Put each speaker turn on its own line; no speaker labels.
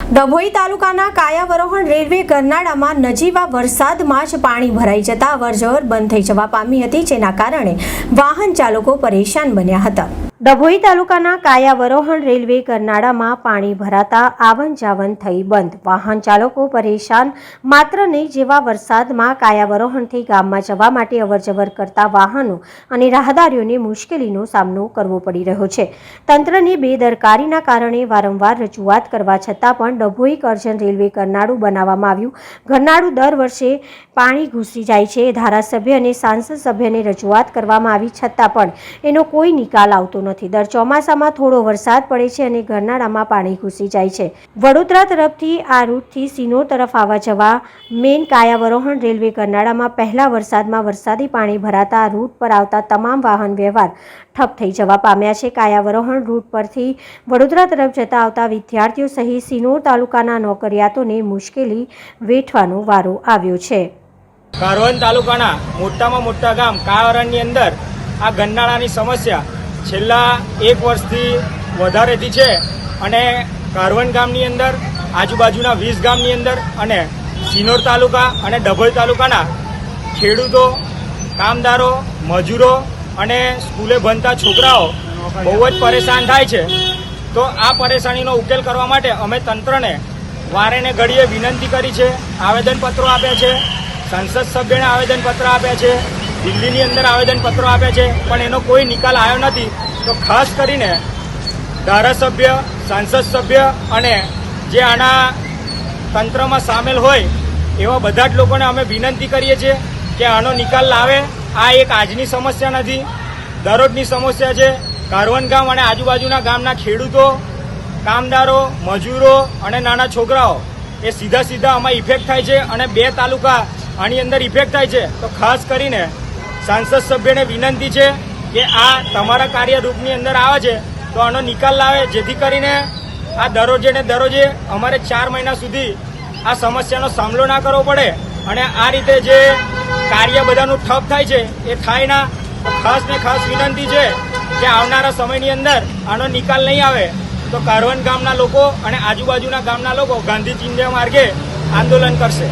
ડભોઈ તાલુકાના કાયાવરોહણ રેલવે ગરનાળામાં નજીવા વરસાદમાં જ પાણી ભરાઈ જતા અવરજવર બંધ થઈ જવા પામી હતી, જેના કારણે વાહન ચાલકો પરેશાન બન્યા હતા। ડભોઈ તાલુકાના કાયાવરોહણ રેલવે ગરનાળામાં પાણી ભરાતા આવન જાવન થઈ બંધ, વાહન ચાલકો પરેશાન। માત્ર નહીં, જેવા વરસાદમાં કાયાવરોહણથી ગામમાં જવા માટે અવરજવર કરતા વાહનો અને રાહદારીઓને મુશ્કેલીનો સામનો કરવો પડી રહ્યો છે। તંત્રની બેદરકારીના કારણે વારંવાર રજૂઆત કરવા છતાં પણ ડભોઈ કરજણ રેલવે ગરનાળું બનાવવામાં આવ્યું। ગરનાળું દર વર્ષે પાણી ઘૂસી જાય છે। ધારાસભ્ય અને સાંસદ સભ્યને રજૂઆત કરવામાં આવી છતાં પણ એનો કોઈ નિકાલ આવતો નથી। દર ચોમાસામાં થોડો વરસાદ પડે છે અને ગરનાળામાં પાણી ઘૂસી જાય છે। વડોદરા તરફથી આ રૂટથી સિનોર તરફ આવવા જવા મેન કાયાવરોહણ રેલવે ગરનાળામાં પહેલા વરસાદમાં વરસાદી પાણી ભરાતા આ રૂટ પર આવતા તમામ વાહન વ્યવહાર ઠપ થઈ જવા પામ્યા છે। કાયાવરોહણ રૂટ પરથી વડોદરા તરફ જતા આવતા વિદ્યાર્થીઓ સહિત સિનોર તાલુકાના નોકરિયાતોને મુશ્કેલી વેઠવાનો વારો આવ્યો છે।
કારવન તાલુકાના મોટામાં મોટા ગામ કાયાવરણની અંદર આ ગરનાળાની સમસ્યા છેલ્લા 1 વર્ષથી વધારેથી છે અને કારવન ગામની અંદર આજુબાજુના 20 ગામની અંદર અને સિનોર તાલુકા અને ડભોઈ તાલુકાના ખેડૂતો, કામદારો, મજૂરો અને સ્કૂલે ભણતા છોકરાઓ બહુ જ પરેશાન થાય છે। તો આ પરેશાનીનો ઉકેલ કરવા માટે અમે તંત્રને વારે ને ઘડીએ વિનંતી કરી છે, આવેદનપત્રો આપ્યા છે, સંસદ સભ્યને આવેદનપત્ર આપ્યા છે, દિલ્હીની અંદર આવેદનપત્રો આપ્યા છે, પણ એનો કોઈ નિકાલ આવ્યો નથી। તો ખાસ કરીને ધારાસભ્ય, સાંસદ સભ્ય અને જે આના તંત્રમાં સામેલ હોય એવા બધા જ લોકોને અમે વિનંતી કરીએ છીએ કે આનો નિકાલ લાવે। આ એક આજની સમસ્યા નથી, દરરોજની સમસ્યા છે। કારવન ગામ અને આજુબાજુના ગામના ખેડૂતો, કામદારો, મજૂરો અને નાના છોકરાઓ એ સીધા આમાં ઇફેક્ટ થાય છે અને 2 તાલુકા આની અંદર ઇફેક્ટ થાય છે। તો ખાસ કરીને સાંસદ સભ્યને વિનંતી છે કે આ તમારા કાર્યરૂપની અંદર આવે છે તો આનો નિકાલ લાવે, જેથી કરીને આ દરરોજે ને દરરોજે અમારે 4 મહિના સુધી આ સમસ્યાનો સામનો ના કરવો પડે અને આ રીતે જે કાર્ય બધાનું ઠપ થાય છે એ થાય ના। તો ખાસ ને ખાસ વિનંતી છે કે આવનારા સમયની અંદર આનો નિકાલ નહીં આવે તો કારવન ગામના લોકો અને આજુબાજુના ગામના લોકો ગાંધી ચિંધ્યા માર્ગે આંદોલન કરશે।